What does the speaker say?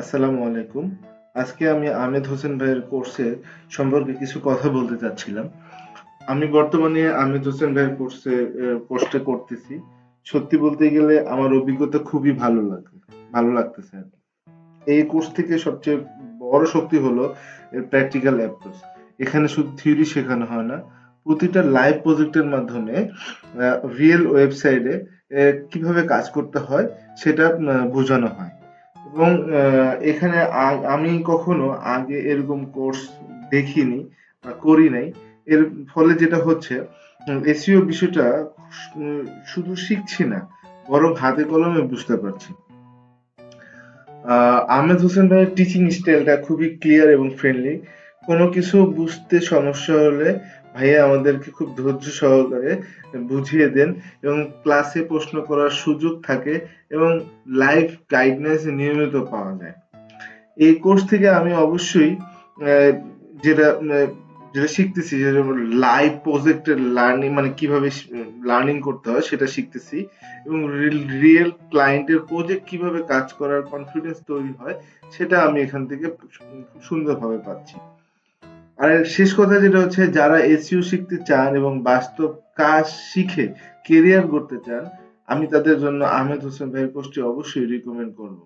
আসসালামু আলাইকুম। আজকে আমি আহমেদ হোসেন ভাইয়ের কোর্সের সম্পর্কে কিছু কথা বলতে চাচ্ছিলাম। আমি বর্তমানে আহমেদ হোসেন ভাইয়ের কোর্সটা করতেছি। সত্যি বলতে গেলে আমার অভিজ্ঞতা খুবই ভালো লাগতেছে আর কি। এই কোর্স থেকে সবচেয়ে বড় শক্তি হলো এর প্র্যাকটিক্যাল অ্যাপ্রোচ। এখানে শুধু থিওরি শেখানো হয় না, প্রতিটা লাইভ প্রজেক্টের মাধ্যমে রিয়েল ওয়েবসাইটে কিভাবে কাজ করতে হয় সেটা বোঝানো হয়। এবং এখানে আমি কখনো আগে এরকম কোর্স দেখিনি বা করি নাই। এর ফলে যেটা হচ্ছে এসইও বিষয়টা উম, শুধু শিখছি না, বরং হাতে কলমে বুঝতে পারছি। আহমেদ হোসেন ভাইয়ের টিচিং স্টাইলটা খুবই ক্লিয়ার এবং ফ্রেন্ডলি। কোনো কিছু বুঝতে সমস্যা হলে ভাইয়া আমাদেরকে খুব ধৈর্য সহকারে বুঝিয়ে দেন এবং ক্লাসে প্রশ্ন করার সুযোগ থাকে এবং লাইভ গাইডনেস নিয়মিত পাওয়া যায়। এই কোর্স থেকে আমি অবশ্যই আহ, যেটা যেটা শিখতেছি, যে লাইভ প্রজেক্টের লার্নিং মানে কিভাবে লার্নিং করতে হয় সেটা শিখতেছি, এবং রিয়েল ক্লায়েন্টের প্রজেক্ট কিভাবে কাজ করার কনফিডেন্স তৈরি হয় সেটা আমি এখান থেকে খুব সুন্দরভাবে পাচ্ছি। আর শেষ কথা যেটা হচ্ছে, যারা এসইও শিখতে চান এবং বাস্তব কাজ শিখে কেরিয়ার করতে চান, আমি তাদের জন্য আহমেদ হোসেন ভাইয়ের কোর্সটি অবশ্যই রিকমেন্ড করব।